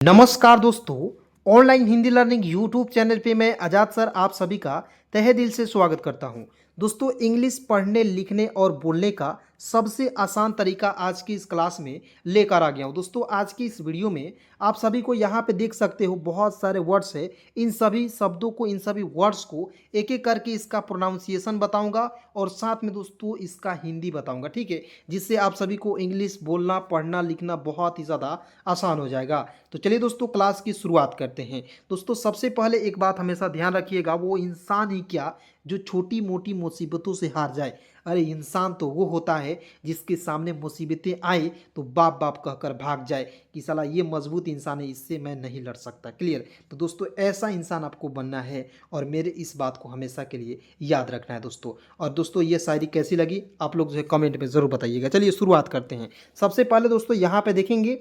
नमस्कार दोस्तों। Online Hindi learning YouTube channel पे मैं आजाद सर आप सभी का तहे दिल से स्वागत करता हूं। दोस्तों, इंग्लिश पढ़ने लिखने और बोलने का सबसे आसान तरीका आज की इस क्लास में लेकर आ गया हूं। दोस्तों, आज की इस वीडियो में आप सभी को यहां पे देख सकते हो बहुत सारे वर्ड्स है। इन सभी शब्दों को, इन सभी वर्ड्स को एक एक करके इसका प्रोनाउंसिएशन बताऊंगा और साथ में दोस्तों इसका हिंदी बताऊंगा, ठीक है, जिससे आप सभी को इंग्लिश बोलना पढ़ना लिखना बहुत ही ज़्यादा आसान हो जाएगा। तो चलिए दोस्तों, क्लास की शुरुआत करते हैं। दोस्तों, सबसे पहले एक बात हमेशा ध्यान रखिएगा, वो इंसान ही क्या जो छोटी मोटी मुसीबतों से हार जाए। अरे इंसान तो वो होता है जिसके सामने मुसीबतें आए तो बाप बाप कहकर भाग जाए कि साला ये मजबूत इंसान है, इससे मैं नहीं लड़ सकता। क्लियर? तो दोस्तों, ऐसा इंसान आपको बनना है और मेरे इस बात को हमेशा के लिए याद रखना है दोस्तों। और दोस्तों, ये शायरी कैसी लगी आप लोग जो है कमेंट में ज़रूर बताइएगा। चलिए शुरुआत करते हैं। सबसे पहले दोस्तों यहाँ पे देखेंगे,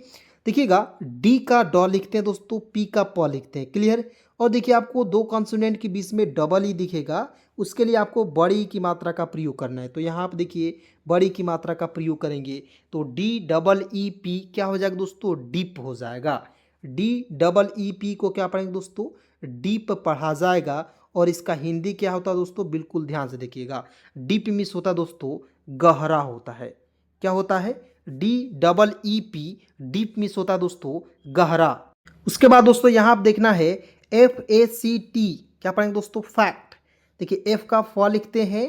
देखिएगा, डी का ड लिखते हैं दोस्तों, पी का प लिखते हैं। क्लियर? और देखिए आपको दो कॉन्सोनेंट के बीच में डबल ई दिखेगा, उसके लिए आपको बड़ी की मात्रा का प्रयोग करना है। तो यहाँ आप देखिए बड़ी की मात्रा का प्रयोग करेंगे तो डी डबल ई पी क्या हो जाएगा दोस्तों? डीप हो जाएगा। डी डबल ई पी को क्या पढ़ेंगे दोस्तों? डीप पढ़ा जाएगा। और इसका हिंदी क्या होता है दोस्तों? बिल्कुल ध्यान से देखिएगा। डीप मीन्स होता है दोस्तों गहरा होता है। क्या होता है? D double E P deep means होता है दोस्तों गहरा। उसके बाद दोस्तों यहाँ आप देखना है एफ ए सी टी क्या पढ़ेंगे दोस्तों? फैक्ट। देखिए एफ का फ लिखते हैं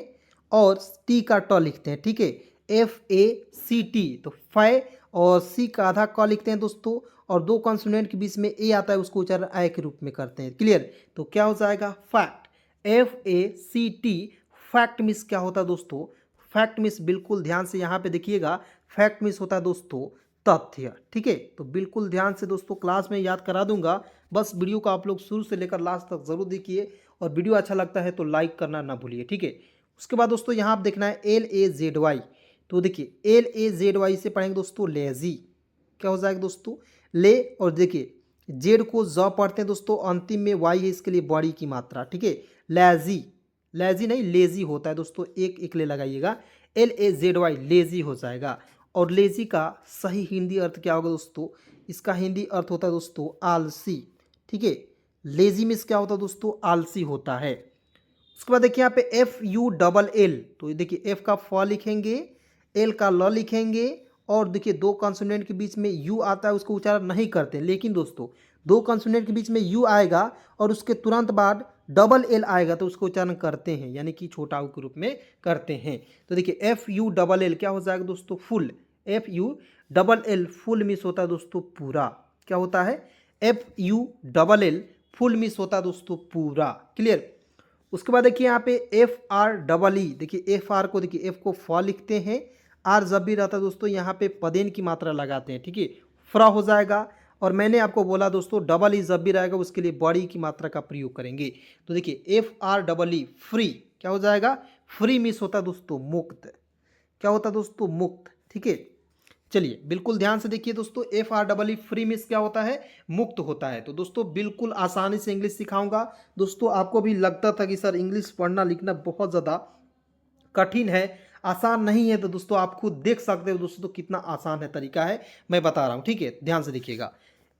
और टी का ट लिखते हैं, ठीक है। एफ ए सी टी तो फै, और सी का आधा क लिखते हैं दोस्तों, और दो कॉन्सोनेंट के बीच में ए आता है, उसको उच्चारण आय के रूप में करते हैं। क्लियर? तो क्या हो जाएगा? Fact. F A C T fact means क्या होता है दोस्तों? फैक्ट मीन्स बिल्कुल ध्यान से यहाँ पे देखिएगा, फैक्ट मीन्स होता है दोस्तों तथ्य, ठीक है। तो बिल्कुल ध्यान से दोस्तों क्लास में याद करा दूंगा, बस वीडियो को आप लोग शुरू से लेकर लास्ट तक जरूर देखिए और वीडियो अच्छा लगता है तो लाइक करना ना भूलिए, ठीक है। उसके बाद दोस्तों यहाँ आप देखना है एल ए जेड वाई। तो देखिए एल ए जेड वाई से पढ़ेंगे दोस्तों लेजी। क्या हो जाएगा दोस्तों? ले, और देखिए जेड को ज पढ़ते हैं दोस्तों, अंतिम में वाई है, इसके लिए बड़ी की मात्रा, ठीक है। लेजी, लेजी नहीं लेजी होता है दोस्तों, एक एक ले लगाइएगा। L A Z Y lazy हो जाएगा। और लेजी का सही हिंदी अर्थ क्या होगा दोस्तों? इसका हिंदी अर्थ होता है दोस्तों आलसी, ठीक है। लेजी मीन्स क्या होता है दोस्तों? आलसी होता है। उसके बाद देखिए यहाँ पे एफ यू डबल एल। तो देखिए एफ का फ लिखेंगे, एल का ल लिखेंगे, और देखिए दो कॉन्सोनेंट के बीच में यू आता है, उसको उच्चारण नहीं करते, लेकिन दोस्तों दो कॉन्सोनेंट के बीच में यू आएगा और उसके तुरंत बाद डबल एल आएगा तो उसको उच्चारण करते हैं, यानी कि छोटा ऊ के रूप में करते हैं। तो देखिए एफ यू डबल एल क्या हो जाएगा दोस्तों? Full. F U double L full miss होता है दोस्तों पूरा। क्या होता है? F U double L full miss होता है दोस्तों पूरा। क्लियर? उसके बाद देखिए यहाँ पे एफ आर डबल ई। देखिए एफ आर को, देखिए एफ को फ लिखते हैं, आर जब भी रहता है दोस्तों यहाँ पे पदेन की मात्रा लगाते हैं, ठीक है, फ्रा हो जाएगा। और मैंने आपको बोला दोस्तों डबल ई जब भी रहेगा उसके लिए बड़ी की मात्रा का प्रयोग करेंगे। तो देखिए F R double E free क्या हो जाएगा? फ्री मिस होता है दोस्तों मुक्त। क्या होता है दोस्तों? मुक्त, ठीक है। चलिए बिल्कुल ध्यान से देखिए दोस्तों, F R double E free miss क्या होता है? मुक्त होता है। तो दोस्तों बिल्कुल आसानी से इंग्लिश सिखाऊंगा। दोस्तों आपको भी लगता था कि सर इंग्लिश पढ़ना लिखना बहुत ज़्यादा कठिन है, आसान नहीं है, तो दोस्तों आप खुद देख सकते हो दोस्तों कितना आसान है तरीका है, मैं बता रहा हूँ, ठीक है। ध्यान से देखिएगा,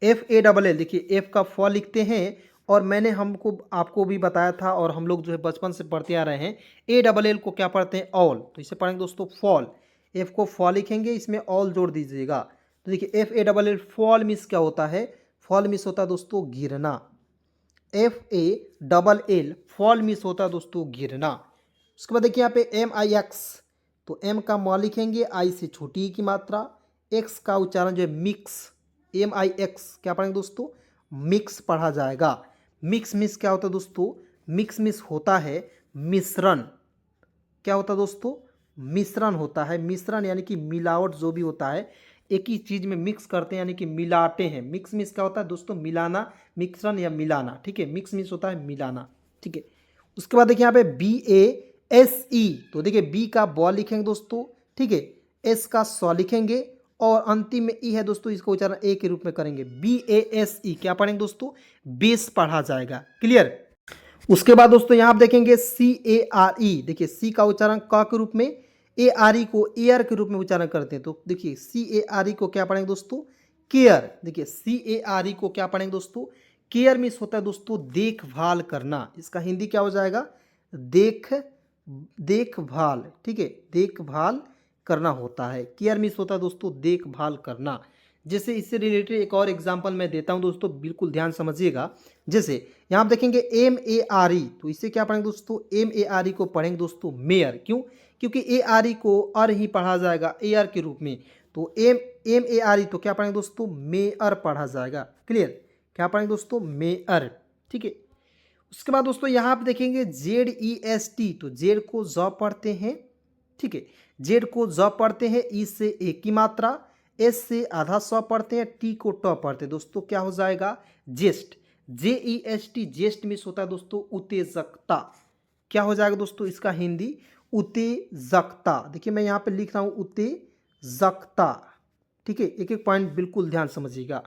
एफ ए डबल एल, देखिए एफ का फ लिखते हैं, और मैंने हमको आपको भी बताया था और हम लोग जो है बचपन से पढ़ते आ रहे हैं, ए डबल एल को क्या पढ़ते हैं? ऑल। तो इसे पढ़ेंगे दोस्तों फॉल। एफ को फ लिखेंगे, इसमें ऑल जोड़ दीजिएगा। तो देखिए F A double L fall miss क्या होता है? फॉल मिस होता है दोस्तों गिरना। F A double L fall miss होता है दोस्तों गिरना। उसके बाद देखिए यहाँ पे एम आई एक्स। तो एम का म लिखेंगे, आई से छोटी की मात्रा, एक्स का उच्चारण जो है मिक्स। एम आई एक्स क्या पढ़ेंगे दोस्तों? मिक्स पढ़ा जाएगा। मिक्स मिस क्या होता है दोस्तों? मिक्स मिस होता है मिश्रण। क्या होता है दोस्तों? मिश्रण होता है। मिश्रण यानी कि मिलावट जो भी होता है, एक ही चीज़ में मिक्स करते हैं यानी कि मिलाते हैं। मिक्स मिस क्या होता है दोस्तों? मिलाना, मिश्रण या मिलाना, ठीक है। मिक्स मिस होता है मिलाना, ठीक है। उसके बाद देखिए यहाँ पे बी ए एस ई। तो देखिए बी का ब लिखेंगे दोस्तों, ठीक है, एस का स लिखेंगे, और अंतिम में ई है दोस्तों, इसको उच्चारण ए के रूप में करेंगे। बी ए एस ई क्या पढ़ेंगे दोस्तों? बेस पढ़ा जाएगा। क्लियर? उसके बाद दोस्तों यहाँ आप देखेंगे सी ए आर ई। देखिए सी का उच्चारण क के रूप में, ए आर ई को एयर के रूप में उच्चारण करते हैं। तो देखिए सी ए आर ई को क्या पढ़ेंगे दोस्तों? केयर, देखिए CARE को क्या पढ़ेंगे दोस्तों, केयर मीन्स होता है दोस्तों देखभाल करना, इसका हिंदी क्या हो जाएगा, देखभाल, ठीक है, देखभाल करना होता है। केयर मीन्स होता है दोस्तों देखभाल करना। जैसे इससे रिलेटेड एक और एग्जांपल मैं देता हूं दोस्तों, बिल्कुल ध्यान समझिएगा। जैसे यहाँ आप देखेंगे MARE, तो इससे क्या पढ़ेंगे दोस्तों, MARE को पढ़ेंगे दोस्तों मेयर, क्यों, क्योंकि ARE को अर ही पढ़ा जाएगा एयर के रूप में, तो MARE तो क्या पढ़ेंगे दोस्तों, मेयर पढ़ा जाएगा। क्लियर, क्या पढ़ेंगे दोस्तों, मेयर, ठीक है। उसके बाद दोस्तों यहाँ आप देखेंगे ZEST, तो जेड को ज पढ़ते हैं, ठीक है, जेड को ज पढ़ते हैं, ई से एक की मात्रा, एस से आधा स पढ़ते हैं, टी को ट पढ़ते हैं दोस्तों, क्या हो जाएगा, जेस्ट, JEST, जेस्ट मीन्स होता है दोस्तों उत्तेजकता। क्या हो जाएगा दोस्तों इसका हिंदी, उत्तेजकता। देखिए मैं यहाँ पे लिख रहा हूँ उत्तेजकता, ठीक है, एक एक पॉइंट बिल्कुल ध्यान समझिएगा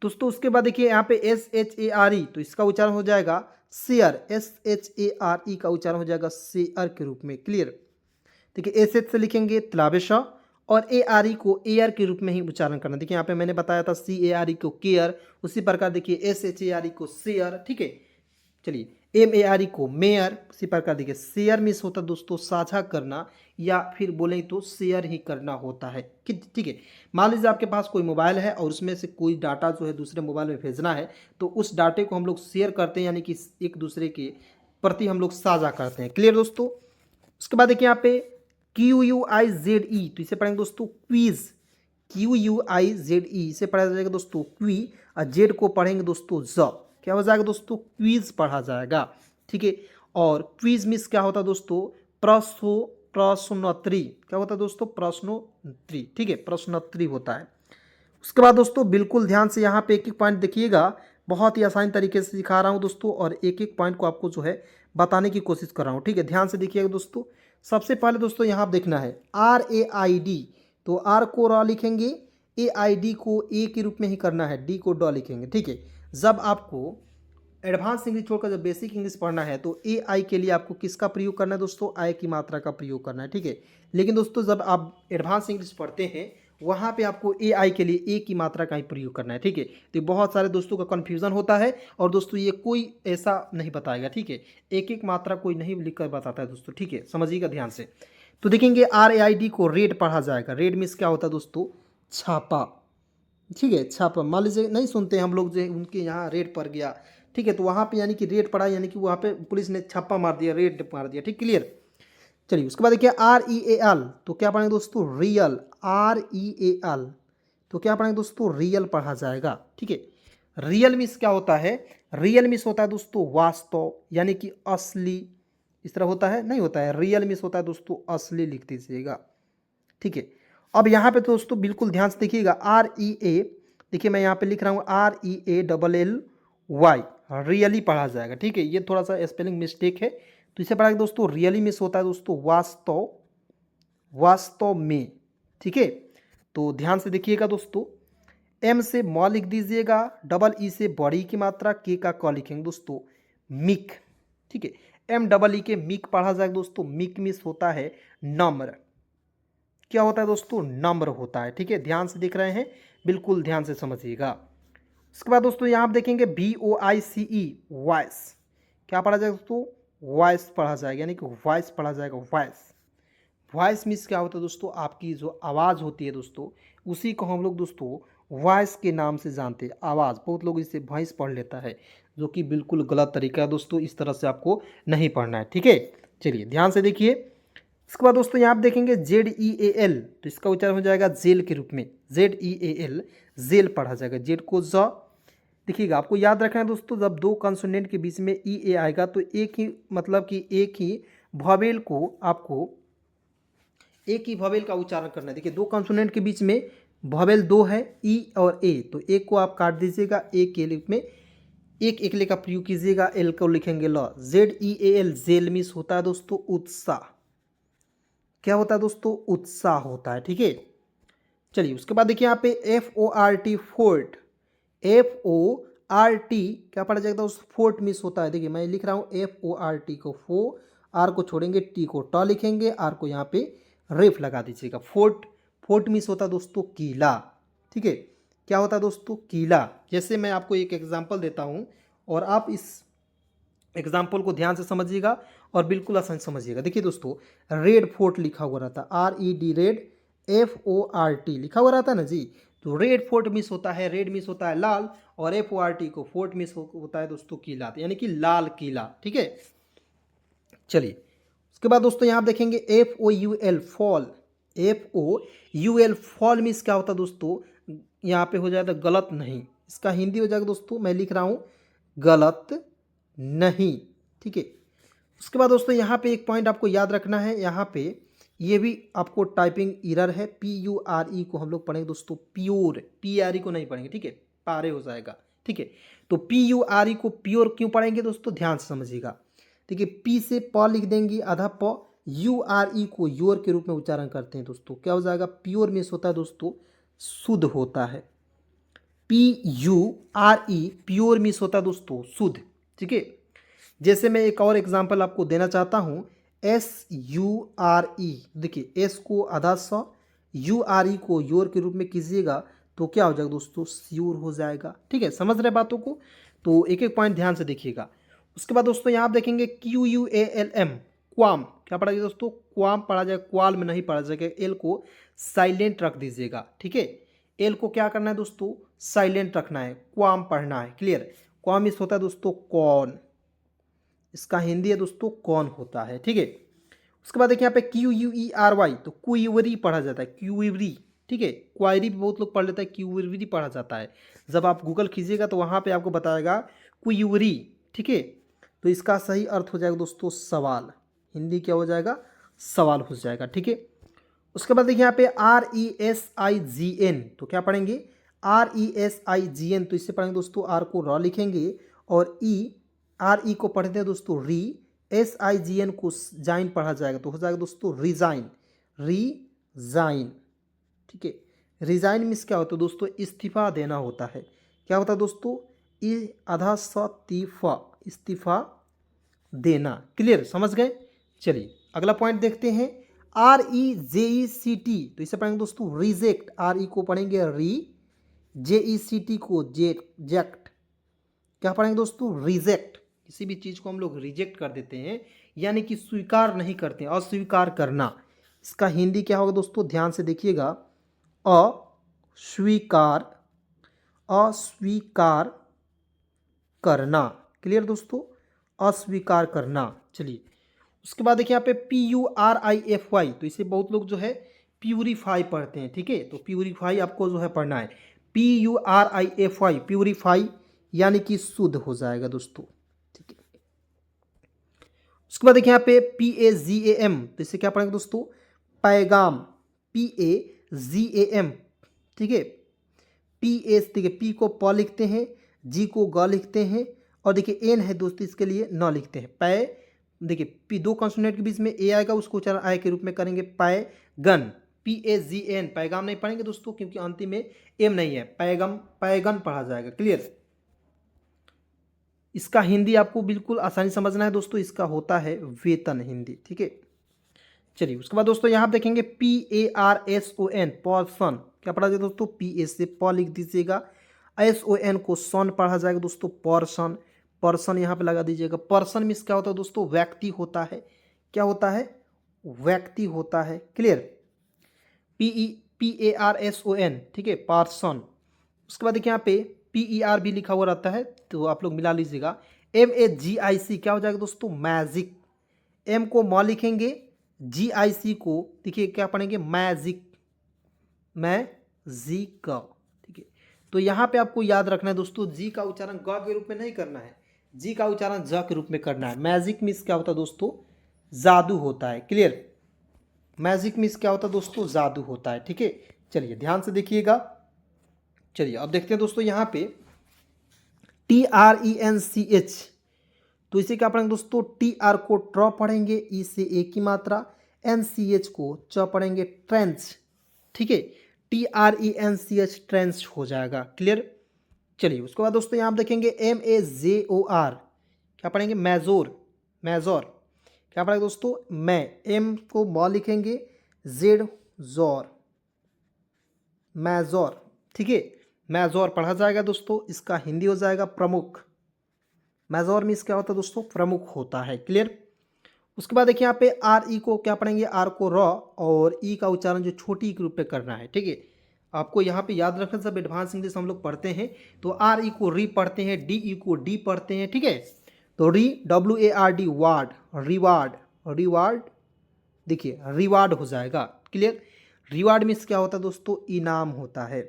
दोस्तों। उसके बाद देखिए यहाँ पे SHARE, तो इसका उच्चारण हो जाएगा शेयर, SHARE का उच्चारण हो जाएगा शेयर के रूप में। क्लियर, देखिए SH से लिखेंगे तलाबेशा और ARE को एयर के रूप में ही उच्चारण करना। देखिए यहाँ पे मैंने बताया था CARE को केयर, उसी प्रकार देखिए SHARE को शेयर, ठीक है। चलिए MARE को मेयर, उसी प्रकार देखिए शेयर मीन्स होता है दोस्तों साझा करना, या फिर बोले तो शेयर ही करना होता है, ठीक है। मान लीजिए आपके पास कोई मोबाइल है और उसमें से कोई डाटा जो है दूसरे मोबाइल में भेजना है, तो उस डाटे को हम लोग शेयर करते हैं, यानी कि एक दूसरे के प्रति हम लोग साझा करते हैं। क्लियर दोस्तों। उसके बाद देखिए यहाँ पे QUIZE, तो इसे पढ़ेंगे दोस्तों क्वीज, QUIZE इसे पढ़ा जाएगा दोस्तों क्वी, और जेड को पढ़ेंगे दोस्तों ज, क्या हो जाएगा दोस्तों, क्वीज पढ़ा जाएगा, ठीक है। और क्वीज मीन्स क्या होता है दोस्तों, प्रश्नोत्तरी, क्या होता है दोस्तों, प्रश्नोत्तरी, ठीक है, प्रश्नोत्तरी होता है। उसके बाद दोस्तों बिल्कुल ध्यान से यहाँ पे एक एक पॉइंट देखिएगा, बहुत ही आसान तरीके से सिखा रहा हूँ दोस्तों, और एक एक पॉइंट को आपको जो है बताने की कोशिश कर रहा हूँ, ठीक है, ध्यान से देखिएगा दोस्तों। सबसे पहले दोस्तों यहाँ आप देखना है RAID, तो आर को र लिखेंगे, AID को ए के रूप में ही करना है, डी को ड लिखेंगे, ठीक है। जब आपको एडवांस इंग्लिश छोड़कर जब बेसिक इंग्लिश पढ़ना है तो AI के लिए आपको किसका प्रयोग करना है दोस्तों, आई की मात्रा का प्रयोग करना है, ठीक है। लेकिन दोस्तों जब आप एडवांस इंग्लिश पढ़ते हैं वहाँ पे आपको AI के लिए ए की मात्रा का ही प्रयोग करना है, ठीक है। तो बहुत सारे दोस्तों का कन्फ्यूजन होता है, और दोस्तों ये कोई ऐसा नहीं बताएगा, ठीक है, एक एक मात्रा कोई नहीं लिख कर बताता है दोस्तों, ठीक है, समझिएगा ध्यान से। तो देखेंगे RAID को रेड पढ़ा जाएगा, रेड मीन्स क्या होता है दोस्तों, छापा, ठीक है, छापा। मान लीजिए नहीं सुनते हम लोग जो उनके यहाँ रेड पड़ गया, ठीक है, तो वहाँ पे यानी कि रेड पड़ा, यानी कि वहाँ पे पुलिस ने छापा मार दिया, रेड मार दिया, ठीक, क्लियर। चलिए उसके बाद देखिए REAL, तो क्या पढ़ेंगे दोस्तों, रियल, REAL, तो क्या पढ़ेंगे दोस्तों, रियल पढ़ा जाएगा, ठीक है। रियल मीन्स क्या होता है, रियल मीन्स होता है दोस्तों वास्तव, यानी कि असली, इस तरह होता है, नहीं होता है, रियल मीन्स होता है दोस्तों असली, लिख दीजिएगा, ठीक है। अब यहाँ पे दोस्तों बिल्कुल ध्यान से देखिएगा REA, देखिए मैं यहाँ पे लिख रहा हूँ REALLY, रियली पढ़ा जाएगा, ठीक है, ये थोड़ा सा स्पेलिंग मिस्टेक है, तो इसे पढ़ा दोस्तों रियली मिस होता है दोस्तों वास्तव, वास्तव में, ठीक है। तो ध्यान से देखिएगा दोस्तों, M से म लिख दीजिएगा, डबल ई से बड़ी की मात्रा, के का क लिखेंगे दोस्तों मिक, ठीक है, MEE के मिक पढ़ा जाएगा दोस्तों, मिक मिस होता है नम्र, क्या होता है दोस्तों, नम्र होता है, ठीक है, ध्यान से देख रहे हैं, बिल्कुल ध्यान से समझिएगा। उसके बाद दोस्तों यहाँ आप देखेंगे VOICE, वॉइस, क्या पढ़ा जाएगा दोस्तों, वॉइस पढ़ा जाएगा, यानी कि वॉइस पढ़ा जाएगा, वॉइस। वॉइस मीन्स क्या होता है दोस्तों, आपकी जो आवाज़ होती है दोस्तों, उसी को हम लोग दोस्तों वॉइस के नाम से जानते हैं, आवाज़। बहुत लोग इसे वॉइस पढ़ लेता है, जो कि बिल्कुल गलत तरीका है दोस्तों, इस तरह से आपको नहीं पढ़ना है, ठीक है। चलिए ध्यान से देखिए। इसके बाद दोस्तों यहाँ आप देखेंगे ZEAL, तो इसका उच्चारण हो जाएगा जेल के रूप में, ZEAL, जेल पढ़ा जाएगा, जेड को ज। देखिएगा आपको याद रखना है दोस्तों, जब दो कंसोनेंट के बीच में EA आएगा तो एक ही, मतलब कि एक ही वॉवेल को आपको, एक ही वॉवेल का उच्चारण करना है। देखिए दो कंसोनेंट के बीच में वॉवेल दो है, E और A, तो एक को आप काट दीजिएगा, ए के रूप में एक एकले का प्रयोग कीजिएगा, एल को लिखेंगे ल, ZEAL, जेल मीन्स होता है दोस्तों उत्साह, क्या होता है दोस्तों, उत्साह होता है, ठीक है। चलिए उसके बाद देखिए यहाँ पे FORT, फोर्ट, FORT क्या पढ़ा जाएगा दोस्तों, फोर्ट मिस होता है। देखिए मैं लिख रहा हूँ FORT को फो, आर को छोड़ेंगे, टी को ट लिखेंगे, आर को यहाँ पे रेफ लगा दीजिएगा, फोर्ट, फोर्ट मिस होता है दोस्तों किला, ठीक है, क्या होता है दोस्तों, किला। जैसे मैं आपको एक एग्जांपल देता हूँ और आप इस एग्जाम्पल को ध्यान से समझिएगा और बिल्कुल आसान से समझिएगा। देखिए दोस्तों, रेड फोर्ट लिखा हुआ रहता है, RED रेड, FORT लिखा हुआ रहता है ना जी। तो रेड फोर्ट मिस होता है, रेड मिस होता है लाल, और FORT को फोर्ट मिस होता है दोस्तों किला, यानी कि लाल किला। ठीक है, चलिए उसके बाद दोस्तों यहाँ आप देखेंगे FOUL fall, FOUL fall miss क्या होता है दोस्तों, यहाँ पे हो जाएगा गलत नहीं, इसका हिंदी हो जाएगा दोस्तों, मैं लिख रहा हूँ गलत नहीं। ठीक है, उसके बाद दोस्तों यहाँ पे एक पॉइंट आपको याद रखना है, यहाँ पे ये भी आपको टाइपिंग एरर है, PURE को हम लोग पढ़ेंगे दोस्तों प्योर, PRE को नहीं पढ़ेंगे। ठीक है, पारे हो जाएगा। ठीक है, तो PURE को प्योर क्यों पढ़ेंगे दोस्तों, ध्यान से समझिएगा। ठीक है, P से प लिख देंगे आधा प, URE को योर के रूप में उच्चारण करते हैं दोस्तों, क्या हो जाएगा, प्योर मिस होता है दोस्तों, शुद्ध होता है। PURE प्योर मिस होता है दोस्तों, शुद्ध। ठीक है, जैसे मैं एक और एग्जांपल आपको देना चाहता हूँ, SURE, देखिए S को आधा स, URE को योर के रूप में कीजिएगा तो क्या हो जाएगा दोस्तों, श्योर हो जाएगा। ठीक है, समझ रहे बातों को, तो एक एक पॉइंट ध्यान से देखिएगा। उसके बाद दोस्तों यहाँ आप देखेंगे QUALM क्वाम, क्या पढ़ा जाएगा दोस्तों, क्वाम पढ़ा जाएगा, क्वाल में नहीं पढ़ा जाएगा, एल को साइलेंट रख दीजिएगा। ठीक है, एल को क्या करना है दोस्तों, साइलेंट रखना है, क्वाम पढ़ना है। क्लियर, क्वाम इस होता है दोस्तों कौन, इसका हिंदी है दोस्तों कौन होता है। ठीक है, उसके बाद देखिए यहाँ पे QUERY, तो क्यूवरी पढ़ा जाता है, क्यूवरी। ठीक है, क्वायरी भी बहुत लोग पढ़ लेता है, क्यूवरी पढ़ा जाता है। जब आप गूगल कीजिएगा तो वहाँ पे आपको बताएगा क्यूवरी। ठीक है, तो इसका सही अर्थ हो जाएगा दोस्तों सवाल, हिंदी क्या हो जाएगा, सवाल हो जाएगा। ठीक है, उसके बाद देखिए यहाँ पे RESIGN, तो क्या पढ़ेंगे, RESIGN, तो इससे पढ़ेंगे दोस्तों, R को र लिखेंगे और RE को पढ़ते हैं दोस्तों री, SIGN को जाइन पढ़ा जाएगा तो हो जाएगा दोस्तों रिजाइन, रिजाइन। ठीक है, रिजाइन मीन्स क्या होता है दोस्तों, इस्तीफा देना होता है। क्या होता है दोस्तों, आधा सतीफा, इस्तीफा देना। क्लियर, समझ गए। चलिए अगला पॉइंट देखते हैं, REJECT, तो इसे पढ़ेंगे दोस्तों रिजेक्ट, RE को पढ़ेंगे री, JECT को जेक्ट, क्या पढ़ेंगे दोस्तों, रिजेक्ट। किसी भी चीज़ को हम लोग रिजेक्ट कर देते हैं, यानी कि स्वीकार नहीं करते, अस्वीकार करना। इसका हिंदी क्या होगा दोस्तों, ध्यान से देखिएगा, अस्वीकार, अस्वीकार करना। क्लियर दोस्तों, अस्वीकार करना। चलिए उसके बाद देखिए यहाँ पे PURIFY, तो इसे बहुत लोग जो है प्यूरीफाई पढ़ते हैं। ठीक है, तो प्यूरीफाई आपको जो है पढ़ना है, PURIFY, प्यूरीफाई यानी कि शुद्ध हो जाएगा दोस्तों। ठीक है, उसके बाद देखिए यहाँ पे PAGAM, तो इसे क्या पढ़ेंगे दोस्तों, पैगाम, PAGAM। ठीक है, PS, देखिए P को प लिखते हैं, G को ग लिखते हैं, और देखिए N है दोस्तों इसके लिए न लिखते हैं, पै। देखिए P दो कॉन्सोनेंट के बीच में A आएगा, उसको उच्चारण आय के रूप में करेंगे पैगन, PAGN, पैगाम नहीं पढ़ेंगे दोस्तों क्योंकि अंतिम में M नहीं है, पैगम, पैगन पढ़ा जाएगा। क्लियर, इसका हिंदी आपको बिल्कुल आसानी समझना है दोस्तों, इसका होता है वेतन हिंदी। ठीक है, चलिए उसके बाद दोस्तों यहाँ आप देखेंगे PARSON, पर्सन, क्या पढ़ा जाएगा दोस्तों, PA से प लिख दीजिएगा, SON को सन पढ़ा जाएगा दोस्तों, पर्सन, पर्सन यहाँ पे लगा दीजिएगा। पर्सन मीन्स क्या होता है दोस्तों, व्यक्ति होता है, क्या होता है, व्यक्ति होता है। क्लियर, PARSON, ठीक है, पर्सन। उसके बाद देखिए यहाँ पे PER भी लिखा हुआ रहता है, तो आप लोग मिला लीजिएगा। MAGIC क्या हो जाएगा दोस्तों, मैजिक, M को म लिखेंगे, GIC को देखिए क्या पढ़ेंगे, मैजिक, मैजिक। ठीक है, तो यहाँ पे आपको याद रखना है दोस्तों, जी का उच्चारण ग के रूप में नहीं करना है, जी का उच्चारण ज के रूप में करना है। मैजिक मीन्स क्या होता है दोस्तों, जादू होता है। क्लियर, मैजिक मीन्स क्या होता है दोस्तों, जादू होता है। ठीक है, चलिए ध्यान से देखिएगा। चलिए अब देखते हैं दोस्तों यहाँ पे TRENCH, तो इसे क्या पढ़ेंगे दोस्तों, TR को ट्र पढ़ेंगे, ई से एक की मात्रा, NCH को च पढ़ेंगे, ट्रेंच। ठीक है, TRENCH, ट्रेंच हो जाएगा। क्लियर, चलिए उसके बाद दोस्तों यहाँ आप देखेंगे MAJOR, क्या पढ़ेंगे, मेजोर, मेजोर, क्या पढ़ेंगे दोस्तों, मैं, M को म लिखेंगे, Z जोर, मेजोर। ठीक है, मेजोर पढ़ा जाएगा दोस्तों, इसका हिंदी हो जाएगा प्रमुख। मेजोर मीन्स क्या होता है दोस्तों, प्रमुख होता है। क्लियर। उसके बाद देखिए यहाँ पे आर ई को क्या पढ़ेंगे, आर को र और ई का उच्चारण जो छोटी ई के रूप में करना है। ठीक है, आपको यहाँ पे याद रखना, जब एडवांस इंग्लिश हम लोग पढ़ते हैं तो आर ई को री पढ़ते हैं, डी ई को डी पढ़ते हैं। ठीक है, तो री WARD वार्ड, रिवार्ड, रिवार्ड देखिए रिवार्ड हो जाएगा। क्लियर। रिवार्ड मीन्स क्या होता है दोस्तों, इनाम होता है।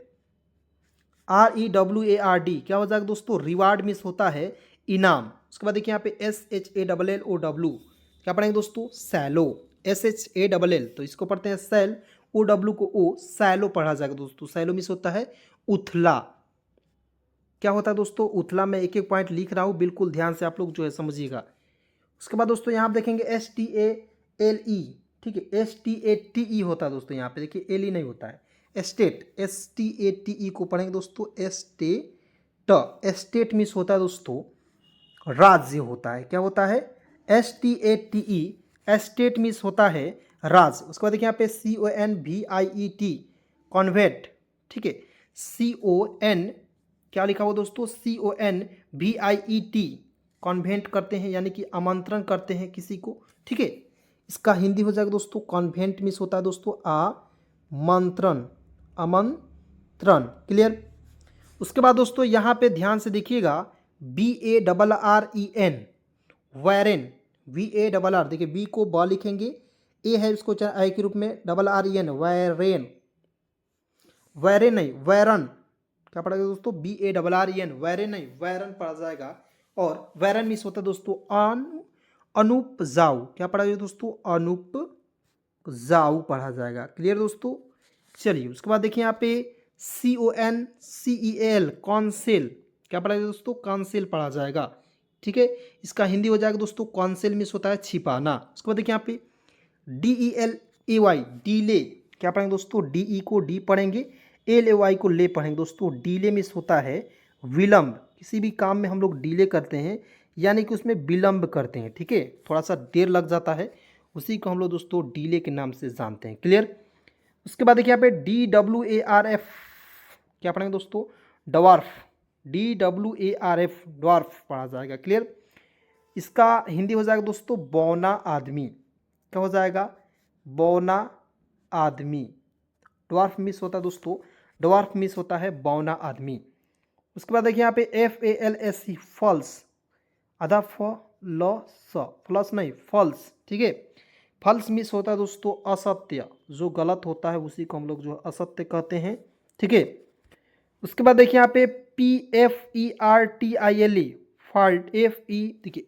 REWARD क्या हो जाएगा दोस्तों, रिवार्ड मीन्स होता है इनाम। उसके बाद देखिए यहाँ पे SHALLOW क्या पढ़ेंगे दोस्तों, सैलो। SHALL तो इसको पढ़ते हैं सेल, OW को ओ, सैलो पढ़ा जाएगा दोस्तों। सैलो मीन्स होता है उथला। क्या होता है दोस्तों, उथला। मैं एक एक पॉइंट लिख रहा हूँ, बिल्कुल ध्यान से आप लोग जो है समझिएगा। उसके बाद दोस्तों यहाँ आप देखेंगे STALE। ठीक है, STATE होता है दोस्तों, यहाँ पे देखिए एल ई नहीं होता है। एस्टेट, STATE को पढ़ेंगे दोस्तों एस्टेट। एस्टेट मीन्स होता है दोस्तों राज्य होता है। क्या होता है, STATE, एस्टेट मीन्स होता है राज। उसके बाद देखिए यहाँ पे CONVIET कॉन्वेंट। ठीक है, CON क्या लिखा हुआ दोस्तों, CONVIET कॉन्वेंट करते हैं, यानी कि आमंत्रण करते हैं किसी को। ठीक है, इसका हिंदी हो जाएगा दोस्तों कॉन्वेंट मीन्स होता है दोस्तों आमंत्रण, आमंत्रण। क्लियर। उसके बाद दोस्तों यहाँ पे ध्यान से देखिएगा, BARREN वैरेन, VARR देखिए, बी को ब लिखेंगे, ए है इसको आई के रूप में, RREN वैरेन, वैरेन नहीं वैरन। क्या पढ़ेगा दोस्तों, BARREN वैरेन नहीं वैरन पढ़ा जाएगा। और वैरन मीन्स होता है दोस्तों अनुपजाऊ। क्या पढ़ा जाएगा दोस्तों, अनुपजाऊ पढ़ा जाएगा। क्लियर दोस्तों। चलिए उसके बाद देखिए यहाँ पे CONCEL कॉन्सेल क्या पढ़ा जाएगा दोस्तों, कॉन्सेल पढ़ा जाएगा। ठीक है, इसका हिंदी हो जाएगा दोस्तों कॉन्सेल मीन्स होता है छिपाना। उसके बाद देखिए यहाँ पे DELAY डीले क्या पढ़ेंगे दोस्तों, DE को डी पढ़ेंगे, LAY को ले पढ़ेंगे दोस्तों। डीले मीन्स होता है विलंब। किसी भी काम में हम लोग डीले करते हैं, यानी कि उसमें विलंब करते हैं। ठीक है, थोड़ा सा देर लग जाता है, उसी को हम लोग दोस्तों डीले के नाम से जानते हैं। क्लियर। उसके बाद देखिए यहाँ पे DWARF क्या पढ़ेंगे दोस्तों, डवार्फ, DWARF डवार्फ पढ़ा जाएगा। क्लियर। इसका हिंदी हो जाएगा दोस्तों बौना आदमी। क्या हो जाएगा, बौना आदमी। डवार्फ मिस होता है दोस्तों, डवार्फ मिस होता है बौना आदमी। उसके बाद देखिए यहाँ पे FALSE फॉल्स, आधा फ्लस नहीं फॉल्स। ठीक है, फॉल्स मिस होता है दोस्तों असत्य, जो गलत होता है उसी को हम लोग जो असत्य कहते हैं। ठीक है। उसके बाद देखिए यहाँ पे PFERTILE फॉल्ट, देखिए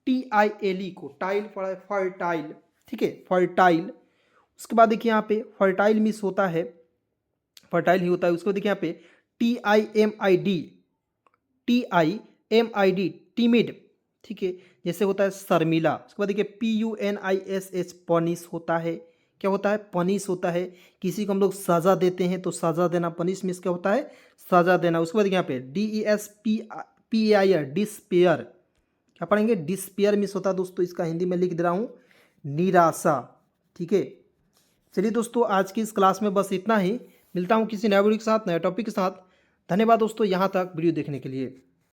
FERTILE को टाइल पढ़ा है, फर्टाइल। ठीक है, फर्टाइल। उसके बाद देखिए यहाँ पे फर्टाइल मिस होता है, फर्टाइल ही होता है। उसको देखिए यहाँ पे TIMID टिमिड। ठीक है, जैसे होता है शर्मिला। उसके बाद देखिए PUNISH पनिश होता है। क्या होता है, पनिश होता है। किसी को हम लोग सज़ा देते हैं तो सज़ा देना, पनिश मीन्स क्या होता है, सज़ा देना। उसके बाद यहाँ पे DESPAIR डिस्पेयर क्या पढ़ेंगे, डिस्पेयर मीन्स होता है दोस्तों, इसका हिंदी में लिख दे रहा हूँ निराशा। ठीक है। चलिए दोस्तों, आज की इस क्लास में बस इतना ही। मिलता हूँ किसी नए वीडियो के साथ, नए टॉपिक के साथ। धन्यवाद दोस्तों यहाँ तक वीडियो देखने के लिए।